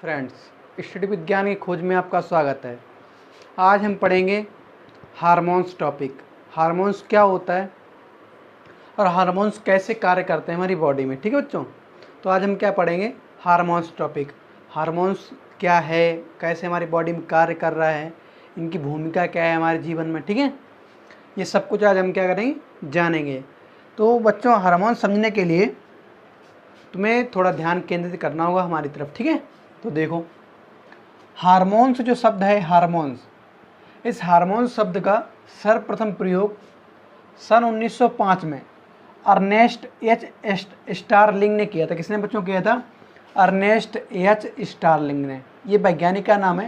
Friends, study विज्ञान की खोज में आपका स्वागत है। आज हम पढ़ेंगे हार्मोन्स टॉपिक। हार्मोन्स क्या होता है और हार्मोन्स कैसे कार्य करते हैं हमारी बॉडी में। ठीक है बच्चों, तो आज हम क्या पढ़ेंगे, हार्मोन्स टॉपिक। हार्मोन्स क्या है, कैसे हमारी बॉडी में कार्य कर रहा है, इनकी भूमिका क्या है हमारे जीवन में। ठीक है, ये सब कुछ आज हम क्या करेंगे, जानेंगे। तो बच्चों, हार्मोन समझने के लिए तुम्हें थोड़ा ध्यान केंद्रित करना होगा हमारी तरफ। ठीक है, तो देखो, हार्मोन्स जो शब्द है, हार्मोन्स, इस हार्मोन्स शब्द का सर्वप्रथम प्रयोग सन 1905 में अर्नेस्ट एच स्टारलिंग ने किया था। किसने बच्चों किया था? अर्नेस्ट एच स्टारलिंग ने। ये वैज्ञानिक का नाम है।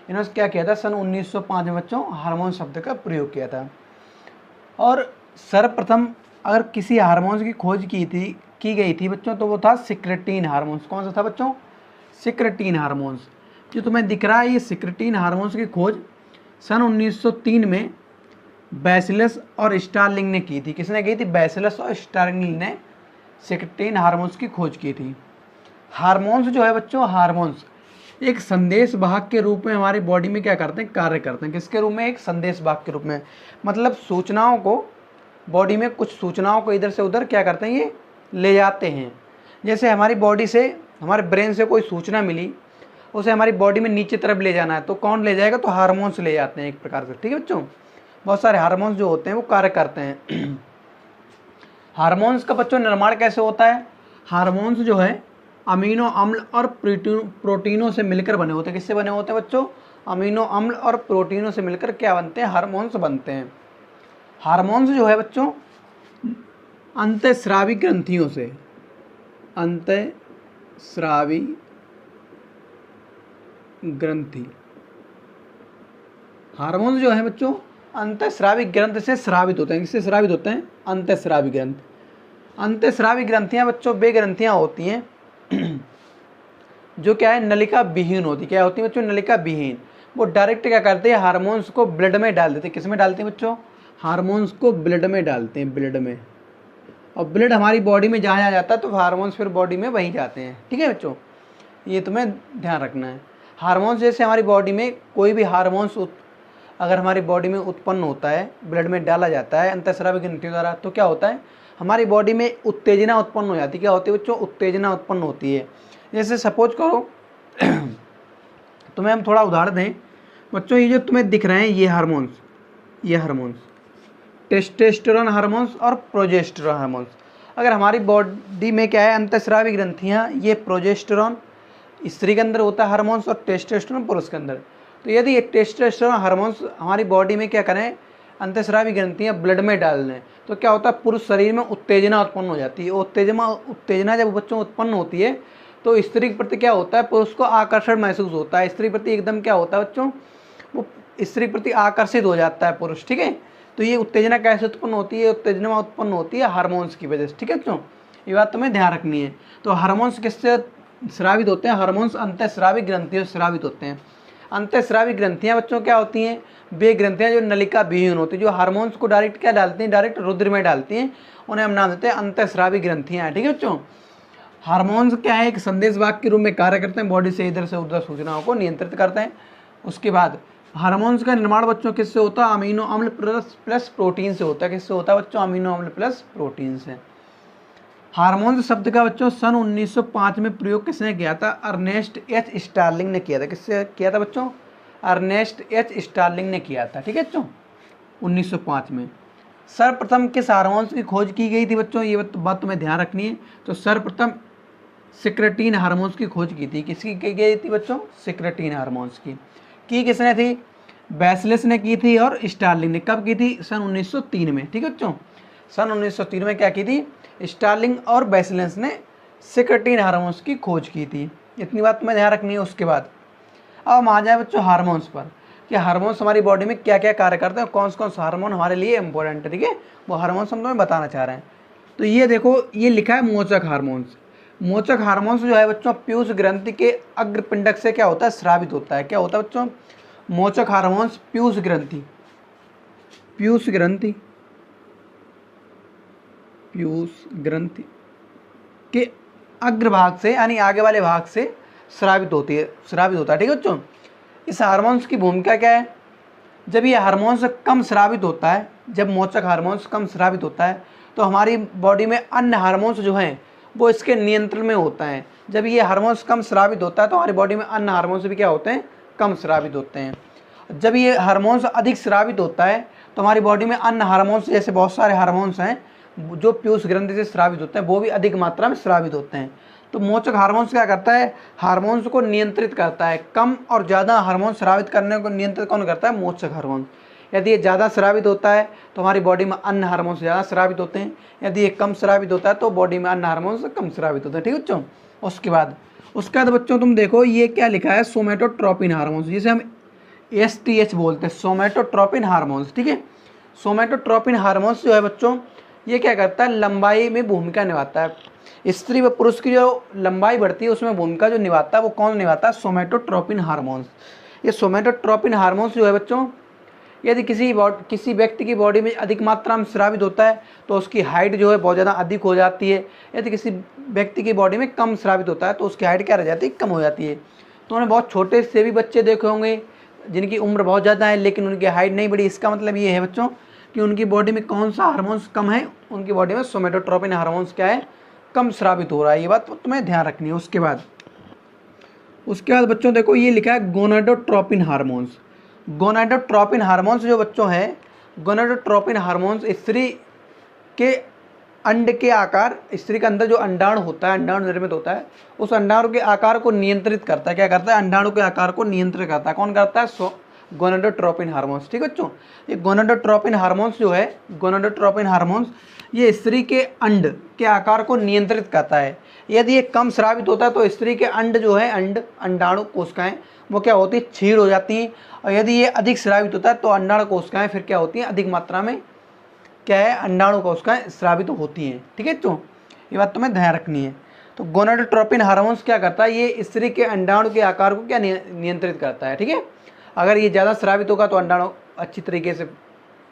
इन्होंने क्या किया था? सन 1905 में बच्चों हार्मोन शब्द का प्रयोग किया था। और सर्वप्रथम अगर किसी हार्मोन्स की खोज की गई थी बच्चों, तो वो था सिक्रेटीन हार्मोन्स। कौन सा था बच्चों? सिक्रेटीन हार्मोन्स। जो तुम्हें दिख रहा है, ये सिक्रेटीन हार्मोन्स की खोज सन 1903 में बैसिलस और स्टारलिंग ने की थी। किसने की थी? बैसिलस और स्टारलिंग ने सिक्रेटीन हार्मोन्स की खोज की थी। हार्मोन्स जो है बच्चों, हार्मोन्स एक संदेश वाहक के रूप में हमारी बॉडी में क्या करते हैं, कार्य करते हैं। किसके रूप में? एक संदेश वाहक के रूप में। मतलब सूचनाओं को, बॉडी में कुछ सूचनाओं को इधर से उधर क्या करते हैं, ये ले जाते हैं। जैसे हमारी बॉडी से, हमारे ब्रेन से कोई सूचना मिली, उसे हमारी बॉडी में नीचे तरफ ले जाना है, तो कौन ले जाएगा? तो हार्मोन्स ले जाते हैं एक प्रकार से। ठीक है बच्चों, बहुत सारे हार्मोन्स जो होते हैं वो कार्य करते हैं। हार्मोन्स का बच्चों निर्माण कैसे होता है? हार्मोन्स जो है अमीनो अम्ल और प्रोटीनों से मिलकर बने होते हैं। किससे बने होते हैं बच्चों? अमीनो अम्ल और प्रोटीनों से मिलकर क्या बनते हैं? हार्मोन्स बनते हैं। हार्मोन्स जो है बच्चों अंतःस्रावी ग्रंथियों से, अंतःस्रावी ग्रंथि, हार्मोन्स जो है बच्चों अंतःस्रावी ग्रंथि से स्रावित होते हैं। किससे स्रावित होते हैं? अंतःस्रावी ग्रंथ। अंतःस्रावी ग्रंथियां बच्चों वे ग्रंथियां होती हैं जो क्या है, नलिका विहीन होती। क्या होती है बच्चों? नलिका विहीन। वो डायरेक्ट क्या करते हैं, हार्मोन्स को ब्लड में डाल देते हैं। किस में डालते हैं बच्चों? हार्मोन्स को ब्लड में डालते हैं, ब्लड में। और ब्लड हमारी बॉडी में जहाँ जाता है तो हार्मोन्स फिर बॉडी में वहीं जाते हैं। ठीक है बच्चों, ये तुम्हें ध्यान रखना है। हार्मोन्स जैसे हमारी बॉडी में कोई भी हार्मोन्स अगर हमारी बॉडी में उत्पन्न होता है, ब्लड में डाला जाता है अंतःस्रावी ग्रंथियों द्वारा, तो क्या होता है, हमारी बॉडी में उत्तेजना उत्पन्न हो जाती है। क्या होती है बच्चों? उत्तेजना उत्पन्न होती है। जैसे सपोज करो तुम्हें हम थोड़ा उदाहरण दें बच्चों, ये जो तुम्हें दिख रहे हैं ये हार्मोन्स, ये हार्मोन्स टेस्टोस्टेरोन हार्मोन्स और प्रोजेस्टेरोन हार्मोन्स। अगर हमारी बॉडी में क्या है, अंतःस्रावी ग्रंथियाँ, ये प्रोजेस्टेरोन स्त्री के अंदर होता है हार्मोन्स और टेस्टोस्टेरोन पुरुष के अंदर। तो यदि ये टेस्टोस्टेरोन हार्मोन्स हमारी बॉडी में क्या करें, अंतःस्रावी ग्रंथियाँ ब्लड में डाल दें, तो क्या होता है, पुरुष शरीर में उत्तेजना उत्पन्न हो जाती है। उत्तेजना जब बच्चों उत्पन्न होती है तो स्त्री के प्रति क्या होता है, पुरुष को आकर्षण महसूस होता है। स्त्री प्रति एकदम क्या होता है बच्चों, वो स्त्री प्रति आकर्षित हो जाता है पुरुष। ठीक है, तो ये उत्तेजना कैसे उत्पन्न होती है? उत्तेजना उत्पन्न होती है हार्मोन्स की वजह से। ठीक है बच्चों, ये बात तुम्हें ध्यान रखनी है। तो हार्मोन्स किससे स्रावित होते हैं? हार्मोन्स अंतःस्रावी ग्रंथियों से स्रावित होते हैं। अंतःस्रावी ग्रंथियां बच्चों क्या होती हैं? वे ग्रंथियां जो नलिका विहीन होती है, जो हार्मोन्स को डायरेक्ट क्या डालती हैं, डायरेक्ट रुधिर में डालती हैं, उन्हें हम नाम देते हैं अंतःस्रावी ग्रंथियां। ठीक है बच्चों, हार्मोन्स क्या है, एक संदेश वाहक के रूप में कार्य करते हैं, बॉडी से इधर से उधर सूचनाओं को नियंत्रित करते हैं। उसके बाद हार्मोन्स का निर्माण बच्चों किससे होता है? अमीनो अम्ल प्लस प्रोटीन से होता है। किससे होता है बच्चों? अमीनो अम्ल प्लस प्रोटीन से। हार्मोन्स शब्द का बच्चों सन 1905 में प्रयोग किसने किया था? अर्नेस्ट एच स्टारलिंग ने किया था। किससे किया था बच्चों? अर्नेस्ट एच स्टारलिंग ने किया था। ठीक है बच्चों, 1905 में। सर्वप्रथम किस हार्मोन्स की खोज की गई थी बच्चों? ये बात तुम्हें ध्यान रखनी है। तो सर्वप्रथम सिक्रेटीन हार्मोन्स की खोज की थी। किसकी की गई थी बच्चों? सिक्रेटीन हार्मोन्स की किसने थी? बैसिलस ने की थी और स्टारलिंग ने। कब की थी? सन 1903 में। ठीक है बच्चों, सन 1903 में क्या की थी? स्टारलिंग और बैसिलस ने सिक्रेटीन हार्मोन्स की खोज की थी। इतनी बात तुम्हें ध्यान रखनी है। उसके बाद अब हम आ जाए बच्चों हार्मोन्स पर, कि हार्मोन्स हमारी बॉडी में क्या क्या कार्य करते हैं, कौन कौन सा हार्मोन हमारे लिए इंपॉर्टेंट है। ठीक है, वो हार्मोन्स हम तुम्हें बताना चाह रहे हैं। तो ये देखो, ये लिखा है मोचक हार्मोन्स। मोचक हार्मोन्स जो है बच्चों पीयूष ग्रंथि के अग्रपिंडक से क्या होता है, स्रावित होता है। क्या होता है बच्चों? मोचक हार्मोन्स पीयूष ग्रंथि, पीयूष ग्रंथि, पीयूष ग्रंथि के अग्रभाग से, यानी आगे वाले भाग से स्रावित होता है। ठीक है बच्चों, इस हार्मोन्स की भूमिका क्या है? जब ये हार्मोन्स कम स्रावित होता है, जब मोचक हार्मोन्स कम स्रावित होता है तो हमारी बॉडी में अन्य हार्मोन्स जो हैं वो इसके नियंत्रण में होता है। जब ये हार्मोन्स कम स्रावित होता है तो हमारी बॉडी में अन्य हार्मोन्स भी क्या होते हैं? कम स्रावित होते हैं। जब ये हार्मोन्स अधिक स्रावित होता है तो हमारी बॉडी में अन्य हार्मोन्स, जैसे बहुत सारे हार्मोन्स हैं जो पीयूष ग्रंथि से स्रावित होते हैं, वो भी अधिक मात्रा में स्रावित होते हैं। तो मोचक हार्मोन्स क्या करता है? हार्मोन्स को नियंत्रित करता है। कम और ज़्यादा हार्मोन स्रावित करने को नियंत्रित कौन करता है? मोचक हार्मोन। यदि ये ज़्यादा स्रावित होता है तो हमारी बॉडी में अन्य हार्मोन्स ज़्यादा स्रावित होते हैं, यदि ये कम स्रावित होता है तो बॉडी में अन्य हार्मोन्स कम स्रावित होते हैं। ठीक है बच्चों, उसके बाद बच्चों तुम देखो ये क्या लिखा है? सोमेटोट्रोपिन हार्मोन्स, जिसे हम STH बोलते हैं, सोमेटोट्रोपिन हार्मोन्स। ठीक है, सोमेटोट्रोपिन हार्मोन्स जो है बच्चों, ये क्या करता है? लंबाई में भूमिका निभाता है। स्त्री व पुरुष की जो लंबाई बढ़ती है उसमें भूमिका जो निभाता है वो कौन निभाता है? Somatotropin hormones. ये सोमेटोट्रोपिन हार्मोन्स जो है बच्चों, यदि किसी व्यक्ति की बॉडी में अधिक मात्रा में स्रावित होता है तो उसकी हाइट जो है बहुत ज़्यादा अधिक हो जाती है। यदि किसी व्यक्ति की बॉडी में कम स्रावित होता है तो उसकी हाइट क्या रह जाती है? कम हो जाती है। तो उन्हें बहुत छोटे से भी बच्चे देखे होंगे जिनकी उम्र बहुत ज़्यादा है लेकिन उनकी हाइट नहीं बढ़ी। इसका मतलब ये है बच्चों कि उनकी बॉडी में कौन सा हार्मोन्स कम है? उनकी बॉडी में सोमेटोट्रोपिन हार्मोन्स क्या है? कम स्रावित हो रहा है। ये बात तुम्हें ध्यान रखनी है। उसके बाद बच्चों देखो ये लिखा है गोनाडोट्रोपिन हार्मोन्स। गोनाडोट्रोपिन हार्मोन्स जो बच्चों है, गोनाडोट्रोपिन हार्मोन्स स्त्री के अंड के आकार, स्त्री के अंदर जो अंडाणु होता है, अंडाणु निर्मित होता है, उस अंडाणु के आकार को नियंत्रित करता है। क्या करता है? अंडाणु के आकार को नियंत्रित करता है। कौन करता है? Gonadotropin hormones. ठीक है बच्चों, ये गोनाडोट्रोपिन हार्मोन्स जो है, गोनाडोट्रोपिन हार्मोन्स ये स्त्री के अंड के आकार को नियंत्रित करता है। यदि ये कम स्रावित होता है तो स्त्री के अंड जो है, अंडाणु कोशिकाएं वो क्या होती है? क्षीण हो जाती हैं। और यदि ये अधिक स्रावित होता है तो अंडाणु कोशिकाएं फिर क्या होती हैं? अधिक मात्रा में क्या है? अंडाणु कोशिकाएं स्रावित होती हैं। ठीक है बच्चों, ये बात तुम्हें ध्यान रखनी है। तो गोनाडोट्रोपिन हार्मोन्स क्या करता है? ये स्त्री के अंडाणु के आकार को क्या नियंत्रित करता है। ठीक है, अगर ये ज़्यादा स्रावित होगा तो अंडाणु अच्छी तरीके से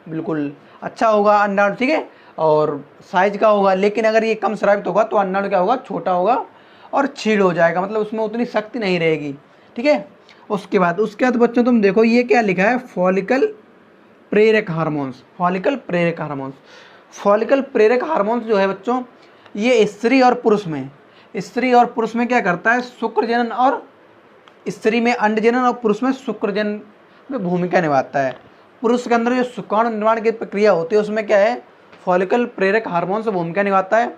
बिल्कुल अच्छा होगा अंडाणु, ठीक है, और साइज का होगा। लेकिन अगर ये कम स्रावित होगा तो अंडाणु क्या होगा? छोटा होगा और छीड़ हो जाएगा, मतलब उसमें उतनी शक्ति नहीं रहेगी। ठीक है, उसके बाद बच्चों तुम देखो ये क्या लिखा है? फॉलिकल प्रेरक हार्मोन्स। फॉलिकल प्रेरक हार्मोन्स, फॉलिकल प्रेरक हार्मोन्स जो है बच्चों, ये स्त्री और पुरुष में क्या करता है? शुक्रजनन, और स्त्री में अंडजनन और पुरुष में शुक्रजनन में भूमिका निभाता है। पुरुष के अंदर जो शुक्राणु निर्माण की प्रक्रिया होती है उसमें क्या है? फॉलिकल प्रेरक हार्मोन से भूमिका निभाता है।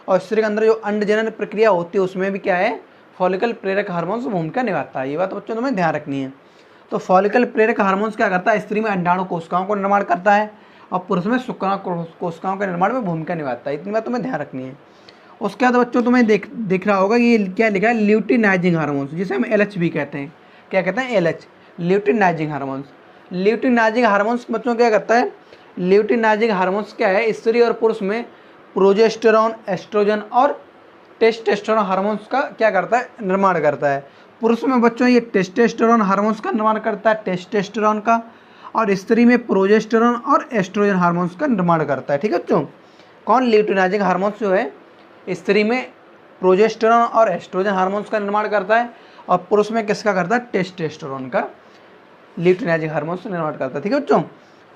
और स्त्री के अंदर जो अंडजनन प्रक्रिया होती है उसमें भी क्या है? फॉलिकल प्रेरक हार्मोन से भूमिका निभाता है। ये बात बच्चों तुम्हें ध्यान रखनी है। तो फॉलिकल प्रेरक हार्मोन्स क्या करता है? स्त्री में अंडाणु कोशिकाओं को निर्माण करता है और पुरुष में शुक्राणु कोशिकाओं के निर्माण में भूमिका निभाता है। इतनी बात तुम्हें ध्यान रखनी है। उसके बाद बच्चों तुम्हें दिख रहा होगा ये क्या लिखा है? ल्यूटिनाइजिंग हार्मोन्स, जिसे हम LH भी कहते हैं। क्या कहते हैं? LH, luteinising hormones. Luteinising hormones बच्चों क्या करता है? ल्यूटिनाइजिंग हार्मोन्स क्या है? स्त्री और पुरुष में प्रोजेस्टेरॉन, एस्ट्रोजन और टेस्टोस्टेरोन हार्मोन्स का क्या करता है? निर्माण करता है। पुरुष में बच्चों ये टेस्टोस्टेरोन हार्मोन्स का निर्माण करता है, टेस्टोस्टेरोन का, और स्त्री में प्रोजेस्टेरॉन और एस्ट्रोजन हार्मोन्स का निर्माण करता है। ठीक है बच्चों, कौन? ल्यूटिनाइजिंग हार्मोन्स जो है स्त्री में प्रोजेस्टेरॉन और एस्ट्रोजन हार्मोन्स का निर्माण करता है और पुरुष में किसका करता है? टेस्टोस्टेरोन का ल्यूटिनाइजिंग हार्मोन्स का निर्माण करता है। ठीक है बच्चों,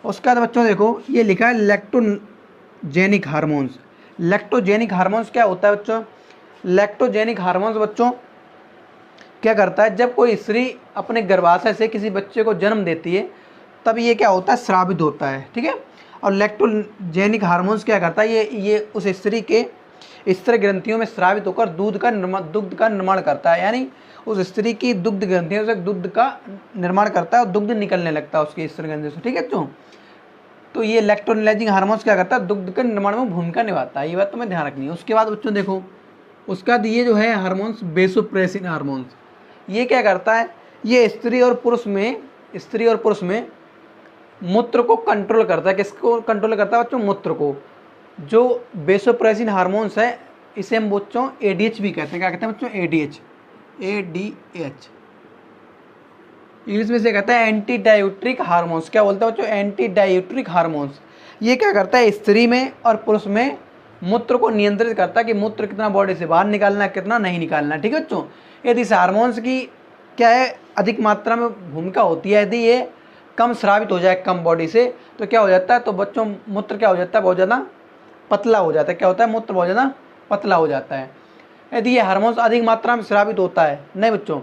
उसके बाद बच्चों देखो ये लिखा है लैक्टोजेनिक हार्मोन्स। लैक्टोजेनिक हार्मोन्स क्या होता है बच्चों? लैक्टोजेनिक हार्मोन्स बच्चों क्या करता है? जब कोई स्त्री अपने गर्भाशय से किसी बच्चे को जन्म देती है तब ये क्या होता है? स्रावित होता है। ठीक है, और लैक्टोजेनिक हार्मोन्स क्या करता है? ये उस स्त्री के स्त्री ग्रंथियों में स्रावित होकर दुग्ध का निर्माण करता है। यानी उस स्त्री की दुग्ध ग्रंथियों से दुग्ध का निर्माण करता है और दुग्ध निकलने लगता है उसकी स्त्री ग्रंथियों से। ठीक है बच्चों, तो ये लैक्टोजेनिक हार्मोन्स क्या करता है? दुग्ध के निर्माण में भूमिका निभाता है। ये बात तुम्हें ध्यान रखनी है। उसके बाद बच्चों देखो, उसके बाद ये जो है हार्मोन्स वेसोप्रेसिन हार्मोन्स, ये क्या करता है? ये स्त्री और पुरुष में मूत्र को कंट्रोल करता है। किसको कंट्रोल करता है बच्चों? मूत्र को। जो वेसोप्रेसिन हार्मोन्स है इसे हम बच्चों ADH भी कहते हैं। क्या कहते हैं बच्चों? ADH, इंग्लिश में से कहता है एंटी डायूट्रिक हार्मोन्स। क्या बोलते हैं बच्चों? Anti diuretic hormones. ये क्या करता है? स्त्री में और पुरुष में मूत्र को नियंत्रित करता है कि मूत्र कितना बॉडी से बाहर निकालना है, कितना नहीं निकालना है। ठीक है बच्चों, यदि इस हार्मोन्स की क्या है अधिक मात्रा में भूमिका होती है, यदि ये कम स्रावित हो जाए कम बॉडी से तो क्या हो जाता है, तो बच्चों मूत्र क्या हो जाता है, बहुत ज़्यादा पतला हो जाता है। क्या होता है, मूत्र बहुत ज़्यादा पतला हो जाता है। यदि ये हार्मोन्स अधिक मात्रा में स्रावित होता है, नहीं बच्चों,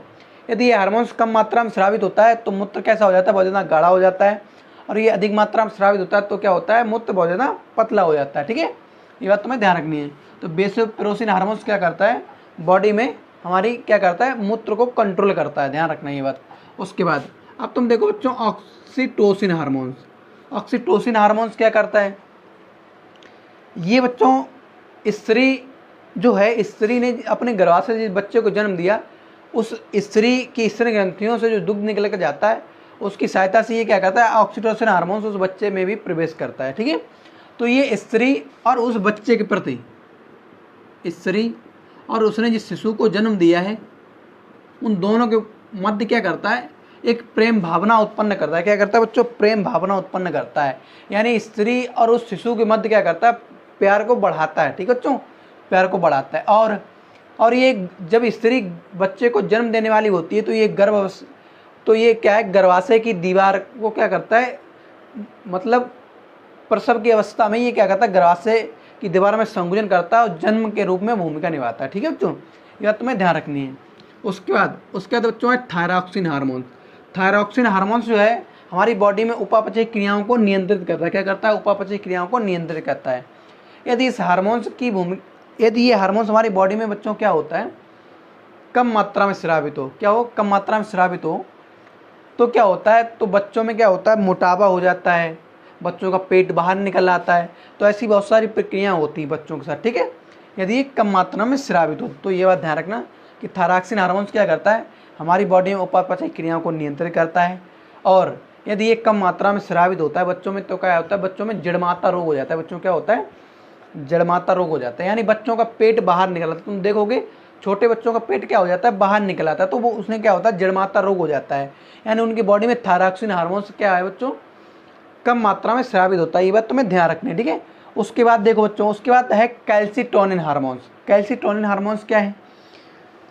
यदि ये हार्मोन्स कम मात्रा में स्रावित होता है तो मूत्र कैसा हो जाता है, बहुत ज़्यादा गाढ़ा हो जाता है। और ये अधिक मात्रा में स्रावित होता है तो क्या होता है, मूत्र बहुत ज़्यादा पतला हो जाता है। ठीक है, ये बात तुम्हें ध्यान रखनी है। तो वेसोप्रेसिन हार्मोन्स क्या करता है, बॉडी में हमारी क्या करता है, मूत्र को कंट्रोल करता है, ध्यान रखना ये बात। उसके बाद अब तुम देखो बच्चों ऑक्सीटोसिन हार्मोन्स। ऑक्सीटोसिन हार्मोन्स क्या करता है, ये बच्चों स्त्री जो है, स्त्री ने अपने गर्भाशय से जिस बच्चे को जन्म दिया उस स्त्री की स्तन ग्रंथियों से जो दुग्ध निकल कर जाता है उसकी सहायता से ये क्या करता है, ऑक्सीटोसिन हार्मोन्स उस बच्चे में भी प्रवेश करता है। ठीक है, तो ये स्त्री और उस बच्चे के प्रति, स्त्री और उसने जिस शिशु को जन्म दिया है उन दोनों के मध्य क्या करता है, एक प्रेम भावना उत्पन्न करता है। क्या करता है बच्चों, प्रेम भावना उत्पन्न करता है। यानी स्त्री और उस शिशु के मध्य क्या करता है, प्यार को बढ़ाता है। ठीक है बच्चों, प्यार को बढ़ाता है। और ये जब स्त्री बच्चे को जन्म देने वाली होती है तो ये क्या है, गर्भाशय की दीवार को क्या करता है, मतलब प्रसव की अवस्था में ये क्या करता है, गर्भाशय की दीवार में संकुचन करता है और जन्म के रूप में भूमिका निभाता है। ठीक है बच्चों, ये बात तुम्हें ध्यान रखनी है। उसके बाद बच्चों है थायरॉक्सिन हार्मोन। थायरॉक्सिन हार्मोन्स जो है हमारी बॉडी में उपापचय क्रियाओं को नियंत्रित करता है। क्या करता है, उपापचय क्रियाओं को नियंत्रित करता है। यदि ये हार्मोन्स हमारी बॉडी में बच्चों क्या होता है, कम मात्रा में स्रावित हो, क्या हो, कम मात्रा में स्रावित हो तो क्या होता है, तो बच्चों में क्या होता है, मोटापा हो जाता है, बच्चों का पेट बाहर निकल आता है। तो ऐसी बहुत सारी प्रक्रियाएं होती हैं बच्चों के साथ। ठीक है, यदि ये कम मात्रा में स्रावित हो तो ये बात ध्यान रखना कि थायरॉक्सिन हार्मोन्स क्या करता है, हमारी बॉडी में उपापचय क्रियाओं को नियंत्रित करता है। और यदि ये कम मात्रा में स्रावित होता है बच्चों में तो क्या होता है, बच्चों में जड़माता रोग हो जाता है। बच्चों क्या होता है, जड़माता रोग हो जाता है, यानी बच्चों का पेट बाहर निकल आता है। तुम देखोगे छोटे बच्चों का पेट क्या हो जाता है, बाहर निकल आता है, तो वो उसमें क्या होता है, जड़माता रोग हो जाता है। यानी उनकी बॉडी में थायरॉक्सिन हार्मोन्स क्या है बच्चों, कम मात्रा में स्रावित होता है। ये बात तुम्हें ध्यान रखनी है। ठीक है, उसके बाद देखो बच्चों, उसके बाद है कैल्सिटोनिन हार्मोन्स। कैल्सिटोनिन हार्मोन्स क्या है,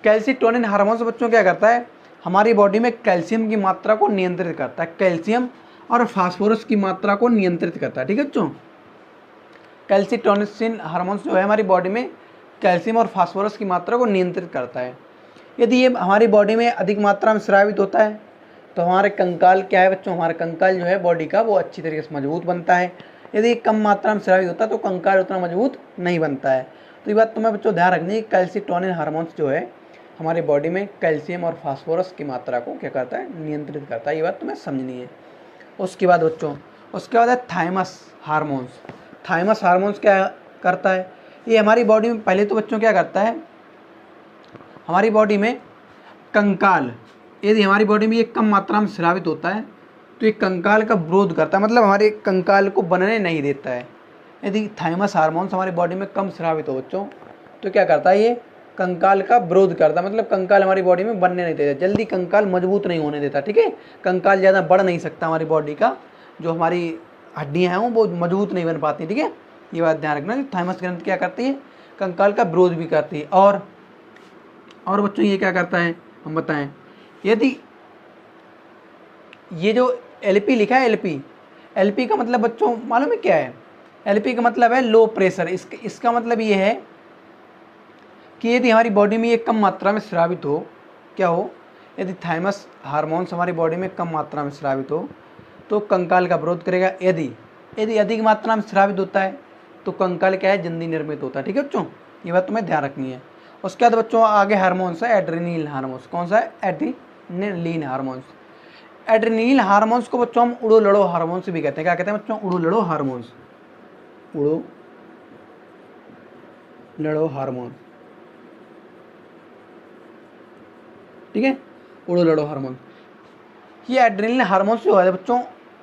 कैल्सिटोनिन हार्मोन्स बच्चों क्या करता है, हमारी बॉडी में कैल्शियम की मात्रा को नियंत्रित करता है। कैल्शियम और फास्फोरस की मात्रा को नियंत्रित करता है। ठीक है बच्चों, कैल्सिटोनिन हार्मोन्स जो है हमारी बॉडी में कैल्शियम और फास्फोरस की मात्रा को नियंत्रित करता है। यदि ये हमारी बॉडी में अधिक मात्रा में स्रावित होता है तो हमारे कंकाल क्या है बच्चों, हमारा कंकाल जो है बॉडी का वो अच्छी तरीके से मजबूत बनता है। यदि कम मात्रा में स्रावित होता है तो कंकाल उतना मजबूत नहीं बनता है। तो ये बात तुम्हें बच्चों ध्यान रखनी है, कैल्सिटोनिन हार्मोन्स जो है हमारी बॉडी में कैल्शियम और फास्फोरस की मात्रा को क्या करता है, नियंत्रित करता है। ये बात तुम्हें समझनी है। उसके बाद बच्चों, उसके बाद है थाइमस हार्मोन्स। थाइमस हार्मोन्स क्या करता है, ये हमारी बॉडी में पहले तो बच्चों क्या करता है, हमारी बॉडी में कंकाल, यदि हमारी बॉडी में ये कम मात्रा में स्रावित होता है तो ये कंकाल का विरोध करता है, मतलब हमारे कंकाल को बनने नहीं देता है। यदि थाइमस हार्मोन्स हमारी बॉडी में कम स्रावित हो बच्चों तो क्या करता है, ये कंकाल का विरोध करता है, मतलब कंकाल हमारी बॉडी में बनने नहीं देता, जल्दी कंकाल मजबूत नहीं होने देता। ठीक है, कंकाल ज़्यादा बढ़ नहीं सकता, हमारी बॉडी का जो हमारी हड्डियाँ हैं वो मजबूत नहीं बन पाती। ठीक है, ये बात ध्यान रखना कि थाइमस ग्रंथि क्या करती है, कंकाल का विरोध भी करती है। और बच्चों ये क्या करता है, हम बताएं, यदि ये जो एलपी लिखा है, एलपी का मतलब बच्चों मालूम है क्या है, एलपी का मतलब है लो प्रेशर। इसका मतलब ये है कि यदि हमारी बॉडी में ये कम मात्रा में स्रावित हो, क्या हो, यदि थाइमस हार्मोन्स हमारी बॉडी में कम मात्रा में स्रावित हो तो कंकाल का विरोध करेगा। यदि अधिक मात्रा में स्रावित होता है तो कंकाल क्या है, जल्दी निर्मित होता है। ठीक है बच्चों, ये बात तुम्हें ध्यान रखनी है। उसके बाद बच्चों आगे हार्मोन्स है एड्रेनल हार्मोन्स। कौन सा है, एड्रेनलिन हार्मोन्स। एड्रेनल हार्मोन्स को बच्चों हम उड़ो लड़ो हार्मोन्स भी कहते हैं। क्या कहते हैं बच्चों, उड़ो लड़ो हार्मोन्स, उड़ो लड़ो हार्मोन। ठीक है, उड़ो लड़ो हार्मोन। ये एड्रेनलिन हार्मोन्स जो है बच्चों,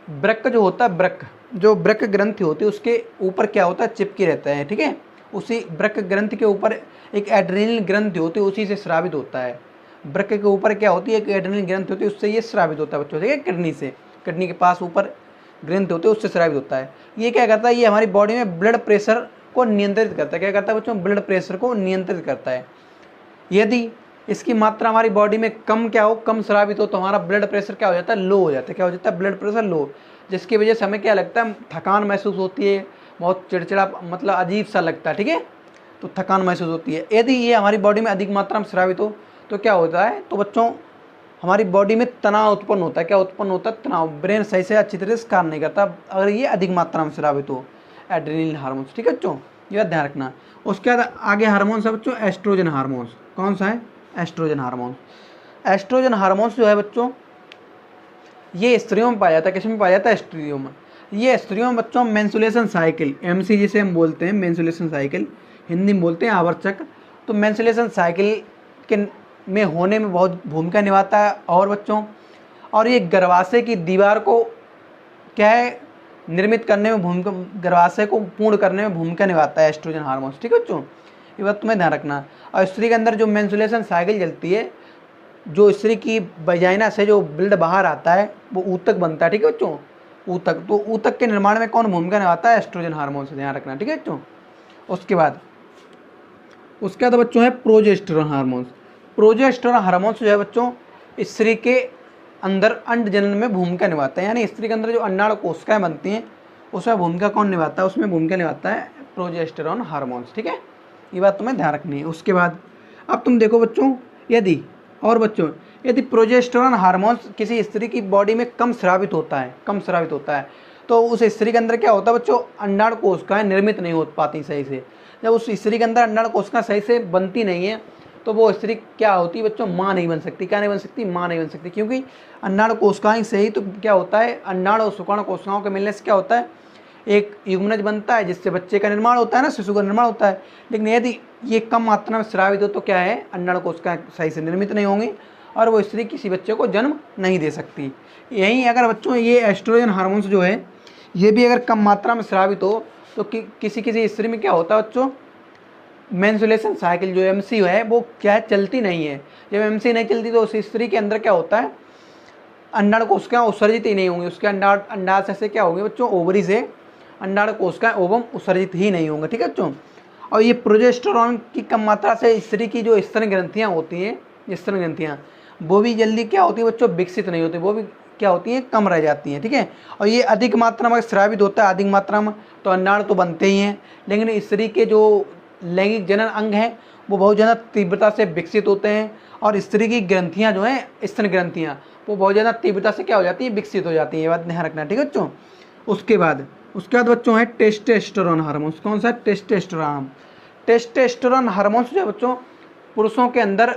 वृक्क जो होता है, वृक्क ग्रंथि होती है उसके ऊपर क्या होता है, चिपके रहता है। ठीक है, उसी वृक्क ग्रंथि के ऊपर एक एड्रेनलिन ग्रंथि होती है, उसी से स्रावित होता है। वृक्क के ऊपर क्या होती है, एक एड्रेनलिन ग्रंथि होती है, उससे ये स्रावित होता है बच्चों। ठीक है, किडनी से, किडनी के पास ऊपर ग्रंथि होती है, उससे स्रावित होता है। ये क्या करता है, ये हमारी बॉडी में ब्लड प्रेशर को नियंत्रित करता है। क्या करता है बच्चों, ब्लड प्रेशर को नियंत्रित करता है। इसकी मात्रा हमारी बॉडी में कम क्या हो, कम स्रावित हो, तो हमारा ब्लड प्रेशर क्या हो जाता है, लो हो जाता है। क्या हो जाता है, ब्लड प्रेशर लो, जिसकी वजह से हमें क्या लगता है, थकान महसूस होती है, बहुत चिड़चिड़ा मतलब अजीब सा लगता है, ठीक है, तो थकान महसूस होती है। यदि ये हमारी बॉडी में अधिक मात्रा में स्रावित हो तो क्या होता है, तो बच्चों हमारी बॉडी में तनाव उत्पन्न होता है। क्या उत्पन्न होता है, तनाव। ब्रेन सही से अच्छी तरह से कार्य नहीं करता अगर ये अधिक मात्रा में स्रावित हो, एड्रेनलिन हार्मोन्स, ठीक है बच्चों, ये बात ध्यान रखना। उसके बाद आगे हार्मोन्स है बच्चों, एस्ट्रोजन हार्मोन्स। कौन सा है, एस्ट्रोजन हार्मोन्स। एस्ट्रोजन हार्मोन्स जो है बच्चों, ये स्त्रियों में पाया जाता है। किस में पाया जाता है, स्त्रियों में। ये स्त्रियों में बच्चों मेंस्ट्रुएशन साइकिल, एमसी जिसे हम बोलते हैं, मेंस्ट्रुएशन साइकिल हिंदी में बोलते हैं आवर्तक, तो मेंस्ट्रुएशन साइकिल के में होने में बहुत भूमिका निभाता है। और बच्चों, और ये गर्भाशय की दीवार को क्या है, निर्मित करने में भूमिका, गर्भाशय को पूर्ण करने में भूमिका निभाता है एस्ट्रोजन हार्मोन्स, ठीक है बच्चों, ये बात तुम्हें ध्यान रखना। और स्त्री के अंदर जो मेंस्ट्रुएशन साइकिल चलती है, जो स्त्री की वजाइना से जो ब्लड बाहर आता है वो ऊतक बनता है, ठीक है बच्चों, ऊतक। तो ऊतक के निर्माण में कौन भूमिका निभाता है, एस्ट्रोजन हार्मोन से, ध्यान रखना, ठीक है बच्चों। उसके बाद बच्चों है प्रोजेस्टेरोन हार्मोन्स। प्रोजेस्टेरोन हार्मोन्स जो है बच्चों, स्त्री के अंदर अंड जनन में भूमिका निभाता है, यानी स्त्री के अंदर जो अंडाणु कोशिकाएं बनती हैं उसमें भूमिका कौन निभाता है, उसमें भूमिका निभाता है प्रोजेस्टेरोन हार्मोन्स, ठीक है, ये बात तुम्हें ध्यान रखनी है। उसके बाद अब तुम देखो बच्चों, यदि प्रोजेस्टेरोन हार्मोन्स किसी स्त्री की बॉडी में कम स्रावित होता है, तो उस स्त्री के अंदर क्या होता है बच्चों, अंडाणु कोशिकाएं निर्मित नहीं हो पाती सही से। जब उस स्त्री के अंदर अंडाणु कोशिकाएं सही से बनती नहीं है तो वो स्त्री क्या होती है बच्चों, माँ नहीं बन सकती। क्या नहीं बन सकती, माँ नहीं बन सकती, क्योंकि अंडाणु कोशिकाएं से ही तो क्या होता है, अंडाणु और शुक्राणु कोशिकाओं के मिलने से क्या होता है, एक युग्मनज बनता है जिससे बच्चे का निर्माण होता है ना, शिशु का निर्माण होता है। लेकिन यदि ये कम मात्रा में स्रावित हो तो क्या है, अंडाणु कोशिकाएं सही से निर्मित नहीं होंगी और वो स्त्री किसी बच्चे को जन्म नहीं दे सकती। यहीं अगर बच्चों ये एस्ट्रोजन हार्मोन्स जो है ये भी अगर कम मात्रा में स्रावित हो तो किसी स्त्री में क्या होता है बच्चों, मेंस्ट्रुएशन साइकिल जो एमसी है वो क्या है, चलती नहीं है। जब एमसी नहीं चलती तो उस स्त्री के अंदर क्या होता है, अंडाणु कोशिकाएं उत्सर्जित ही नहीं होंगी। उसके अंडाशय से क्या होंगे बच्चों, ओवरी से अंडाणु कोशिकाएं ओवम उत्सर्जित ही नहीं होंगे, ठीक है बच्चों। और ये प्रोजेस्टेरोन की कम मात्रा से स्त्री की जो स्तन ग्रंथियाँ होती हैं, स्तन ग्रंथियाँ वो भी जल्दी क्या होती है बच्चों, विकसित नहीं होती, वो भी क्या होती हैं, कम रह जाती हैं, ठीक है। और ये अधिक मात्रा में स्रावित होता है, अधिक मात्रा में, तो अंडाणु तो बनते ही हैं, लेकिन स्त्री के जो लैंगिक जनन अंग हैं वो बहुत ज़्यादा तीव्रता से विकसित होते हैं और स्त्री की ग्रंथियाँ जो हैं, स्तन ग्रंथियाँ, वो बहुत ज़्यादा तीव्रता से क्या हो जाती है, विकसित हो जाती है, ये बात ध्यान रखना, ठीक है बच्चों। उसके बाद बच्चों है टेस्टोस्टेरोन हार्मोन्स। कौन सा, टेस्टोस्टेरोन। टेस्टोस्टेरोन हार्मोन्स जो है बच्चों, पुरुषों के अंदर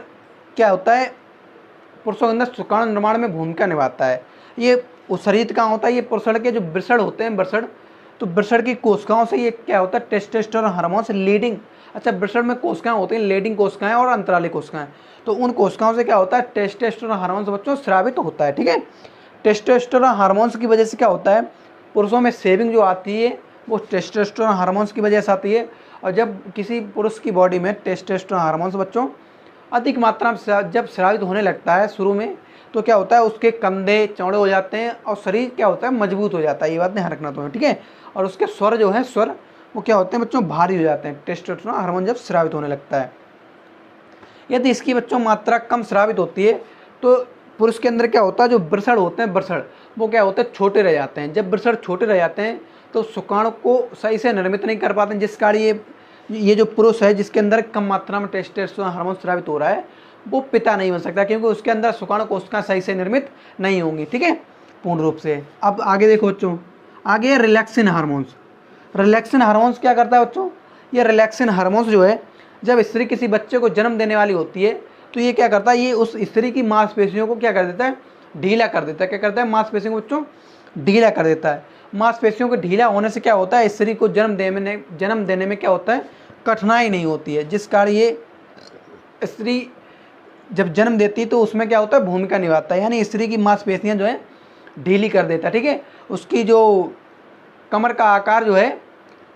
क्या होता है, पुरुषों के अंदर शुक्राणु निर्माण में भूमिका निभाता है। ये उत्सर्जित कहाँ होता है, ये पुरुषण के जो वृषण होते हैं, वृषण, तो वृषण की कोशिकाओं से ये क्या होता है, टेस्टोस्टेरोन हार्मोन्स लीडिंग, अच्छा वृषण में कोशिकाएं होती हैं, लीडिंग कोशिकाएं और अंतराली कोशिकाएं, तो उन कोशिकाओं से क्या होता है, टेस्टोस्टेरोन हार्मोन्स बच्चों स्रावित होता है, ठीक है। टेस्टोस्टेरोन हार्मोन्स की वजह से क्या होता है, पुरुषों में सेविंग जो आती है वो टेस्टोस्टेरोन हार्मोन्स की वजह से आती है। और जब किसी पुरुष की बॉडी में टेस्टोस्टेरोन हार्मोन्स बच्चों अधिक मात्रा में जब स्रावित होने लगता है शुरू में, तो क्या होता है, उसके कंधे चौड़े हो जाते हैं और शरीर क्या होता है, मजबूत हो जाता है, ये बात ध्यान रखना तुम्हें, ठीक है। और उसके स्वर जो है, स्वर वो क्या होते हैं बच्चों, भारी हो जाते हैं, टेस्टोस्टेरोन हार्मोन जब स्रावित होने लगता है। यदि इसकी बच्चों मात्रा कम स्रावित होती है तो पुरुष के अंदर क्या होता है, जो वृषण होते हैं, वृषण वो क्या होते हैं, छोटे रह जाते हैं। जब वृषण छोटे रह जाते हैं तो शुक्राणु को सही से निर्मित नहीं कर पाते हैं, जिस कारण ये जो पुरुष है जिसके अंदर कम मात्रा में टेस्टोस्टेरोन हार्मोन स्रावित हो रहा है वो पिता नहीं बन सकता, क्योंकि उसके अंदर शुक्राणु कोशिकाएं सही से निर्मित नहीं होंगी, ठीक है, पूर्ण रूप से। अब आगे देखो बच्चों, आगे रिलैक्सिन हार्मोन्स। रिलैक्सिन हार्मोन्स क्या करता है बच्चों, ये रिलैक्सिन हार्मोन्स जो है, जब स्त्री किसी बच्चे को जन्म देने वाली होती है तो ये क्या करता है, ये उस स्त्री की मांसपेशियों को क्या कर देता है, ढीला कर देता है। क्या करता है, मांसपेशियों को बच्चों ढीला कर देता है। मांसपेशियों के ढीला होने से क्या होता है, स्त्री को जन्म देने में क्या होता है, कठिनाई नहीं होती है, जिस कारण ये स्त्री जब जन्म देती है तो उसमें क्या होता है, भूमिका निभाता है, यानी स्त्री की मांसपेशियाँ जो है ढीली कर देता है, ठीक है। उसकी जो कमर का आकार जो है,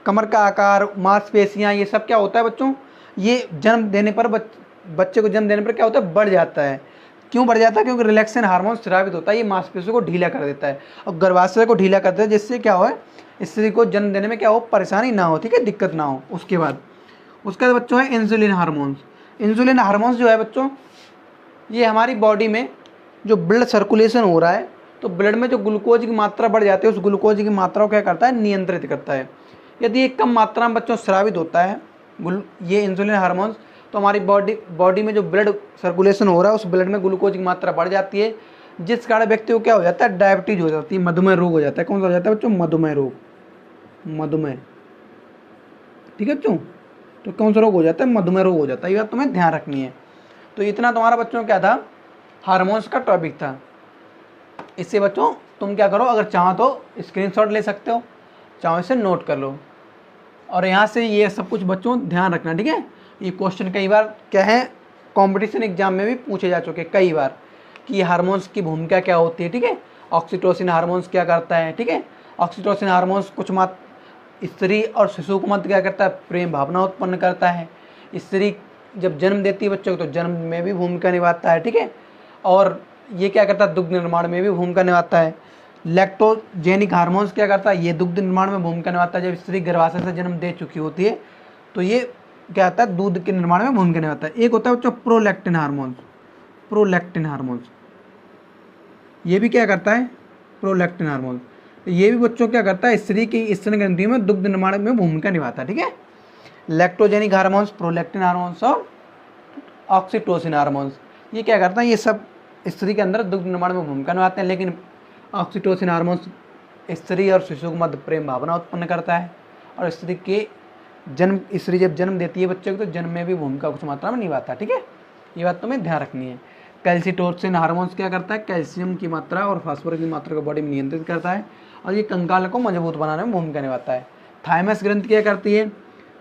कमर का आकार, मांसपेशियाँ, ये सब क्या होता है बच्चों, ये जन्म देने पर बच्चे को जन्म देने पर क्या होता है, बढ़ जाता है। क्यों बढ़ जाता है, क्योंकि रिलैक्सिन हार्मोन स्रावित होता है, ये मांसपेशियों को ढीला कर देता है और गर्भाशय को ढीला कर देता है, जिससे क्या हो, स्त्री को जन्म देने में क्या हो, परेशानी ना हो, ठीक है, दिक्कत ना हो। उसके बाद बच्चों है इंसुलिन हार्मोन्स। इंसुलिन हार्मोन्स जो है बच्चों, ये हमारी बॉडी में जो ब्लड सर्कुलेशन हो रहा है तो ब्लड में जो ग्लूकोज की मात्रा बढ़ जाती है उस ग्लूकोज की मात्रा को क्या करता है, नियंत्रित करता है। यदि ये कम मात्रा में बच्चों स्रावित होता है ये इंसुलिन हार्मोन्स, तो हमारी बॉडी में जो ब्लड सर्कुलेशन हो रहा है उस ब्लड में ग्लूकोज की मात्रा बढ़ जाती है, जिस कारण व्यक्ति को क्या हो जाता है, डायबिटीज हो जाती है, मधुमेह रोग हो जाता है। कौन सा हो जाता है बच्चों, मधुमेह रोग, मधुमेह, ठीक है बच्चों। तो कौन सा रोग हो जाता है, मधुमेह रोग हो जाता है। ये बात तुम्हें ध्यान रखनी है। तो इतना तुम्हारा बच्चों क्या था, हार्मोन्स का टॉपिक था। इससे बच्चों तुम क्या करो, अगर चाहो तो स्क्रीनशॉट ले सकते हो, चाहो इसे नोट कर लो, और यहाँ से ये सब कुछ बच्चों ध्यान रखना, ठीक है। ये क्वेश्चन कई बार क्या है, कंपटीशन एग्जाम में भी पूछे जा चुके कई बार कि हार्मोन्स की भूमिका क्या होती है, ठीक है। ऑक्सीटोसिन हार्मोन्स क्या करता है, ठीक है। ऑक्सीटोसिन हार्मोन्स कुछ मात्र स्त्री और शिशु को मत क्या करता है, प्रेम भावना उत्पन्न करता है। स्त्री जब जन्म देती है बच्चों को तो जन्म में भी भूमिका निभाता है, ठीक है। और ये क्या करता है, दुग्ध निर्माण में भी भूमिका निभाता है। लैक्टोजेनिक हार्मोन्स क्या करता है, ये दुग्ध निर्माण में भूमिका निभाता है। जब स्त्री गर्भाशय से जन्म दे चुकी होती है तो ये क्या होता है, दूध के निर्माण में भूमिका निभाता है। एक होता है बच्चों प्रोलैक्टिन हार्मोन्स, प्रोलैक्टिन हार्मोन्स, ये भी क्या करता है, प्रोलैक्टिन हार्मोन्स, ये भी बच्चों क्या करता है, स्त्री की स्तन ग्रंथि में दुग्ध निर्माण में भूमिका निभाता है, ठीक है। लैक्टोजेनिक हार्मोन्स, प्रोलैक्टिन हार्मोन्स और ऑक्सीटोसिन हार्मोन्स, ये क्या करता है, ये सब स्त्री के अंदर दुग्ध निर्माण में भूमिका निभाते हैं। लेकिन ऑक्सीटोसिन हार्मोन्स स्त्री और शिशु को मध्य प्रेम भावना उत्पन्न करता है, और स्त्री जब जन्म देती है बच्चे को तो जन्म में भी भूमिका कुछ मात्रा में निभाता है, ठीक है। ये बात तुम्हें ध्यान रखनी है। कैल्सिटोसिन हार्मोन्स क्या करता है, कैल्शियम की मात्रा और फास्फोरस की मात्रा को बॉडी में नियंत्रित करता है, और ये कंकाल को मजबूत बनाने में भूमिका निभाता है। थाइमस ग्रंथि क्या करती है,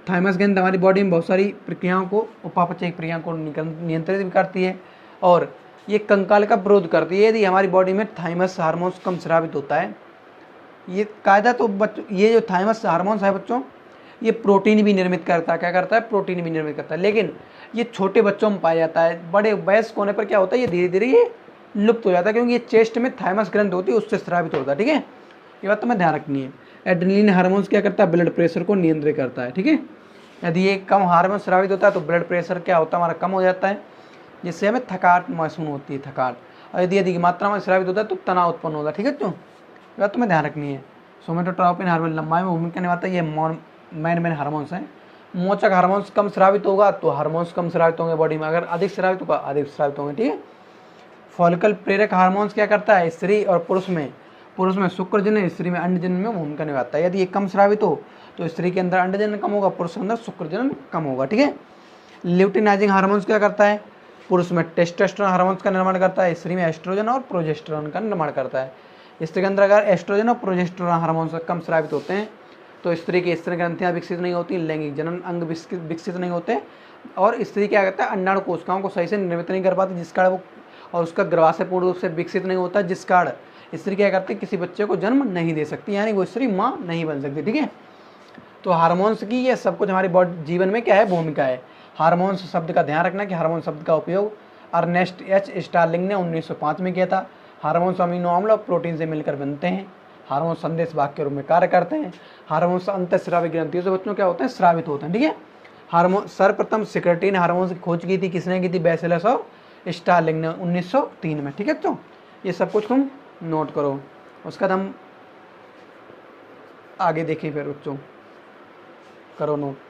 थाइमस ग्रंथि हमारी बॉडी में बहुत सारी प्रक्रियाओं को, उपापचय प्रक्रियाओं को नियंत्रित भी करती है, और ये कंकाल का विरोध करती है। यदि हमारी बॉडी में थाइमस हार्मोन्स कम स्रावित होता है, ये कायदा तो बच्चों, ये जो थाइमस हार्मोन्स है बच्चों, ये प्रोटीन भी निर्मित करता है। क्या करता है, प्रोटीन भी निर्मित करता है। लेकिन ये छोटे बच्चों में पाया जाता है, बड़े वयस्क होने पर क्या होता है, ये धीरे धीरे ये लुप्त हो जाता है, क्योंकि ये चेस्ट में थाइमस ग्रंथि होती है, उससे स्रावित होता है, ठीक है। ये बात तुम्हें ध्यान रखनी है। एड्रेनलिन हार्मोन्स क्या करता है, ब्लड प्रेशर को नियंत्रित करता है, ठीक है। यदि ये कम हार्मोन स्रावित होता है तो ब्लड प्रेशर क्या होता है, हमारा कम हो जाता है, जिससे हमें थकावट महसूस होती है, थकावट। और यदि अधिक मात्रा में स्रावित होता है तो तनाव उत्पन्न होता है, ठीक है बच्चों। ये बात तुम्हें ध्यान रखनी है। सोमेटोट्रोपिन हार्मोन लंबाई में भूमिका निभाता है, ये मेन हार्मोन्स हैं। मोचक हार्मोन्स कम स्रावित होगा तो हार्मोन्स कम स्रावित होंगे बॉडी में, अगर अधिक स्रावित होगा अधिक स्रावित होंगे, ठीक है। फॉलिकल प्रेरक हार्मोन्स क्या करता है, स्त्री और पुरुष में शुक्रजनन, स्त्री में अंडजनन में भूमिका निभाता है। यदि ये कम स्रावित हो तो स्त्री के अंदर अंडजनन कम होगा, पुरुष के अंदर शुक्रजनन कम होगा, ठीक है। ल्यूटिनाइजिंग हार्मोन्स क्या करता है, पुरुष में टेस्टोस्टेरोन हार्मोन्स का निर्माण करता है, स्त्री में एस्ट्रोजन और प्रोजेस्टेरोन का निर्माण करता है। स्त्री के अंदर अगर एस्ट्रोजन और प्रोजेस्टेरोन हार्मोन्स कम स्रावित होते हैं तो स्त्री की स्तन ग्रंथियां विकसित नहीं होती, लैंगिक जनन अंग विकसित नहीं होते, और स्त्री क्या करता है, अंडाणु कोशिकाओं को सही से निर्मित नहीं कर पाती, जिस कारण वो, और उसका गर्भाशय पूर्ण रूप से विकसित नहीं होता, जिस कारण स्त्री क्या करती है, किसी बच्चे को जन्म नहीं दे सकती, यानी वो स्त्री माँ नहीं बन सकती, ठीक है। तो हार्मोन्स की ये सब कुछ हमारी बॉडी जीवन में क्या है, भूमिका है। हार्मोन्स शब्द का ध्यान रखना कि हार्मोन शब्द का उपयोग अर्नेस्ट एच स्टार्लिंग ने 1905 में किया था। हार्मोन्स अमीनो अम्ल और प्रोटीन से मिलकर बनते हैं। हार्मोन संदेश भाग के रूप में कार्य करते हैं। हार्मोन्स अंतःस्रावी ग्रंथियों से बच्चों क्या होते हैं, स्रावित होते हैं, ठीक है। हार्मोन सर्वप्रथम सिक्रेटिन हार्मोन्स की खोज की थी, किसने की थी, बेसिलस और स्टार्लिंग ने 1903 में, ठीक है। तो ये सब कुछ तुम नोट करो, उसका हम आगे देखें, फिर बच्चों करो नोट।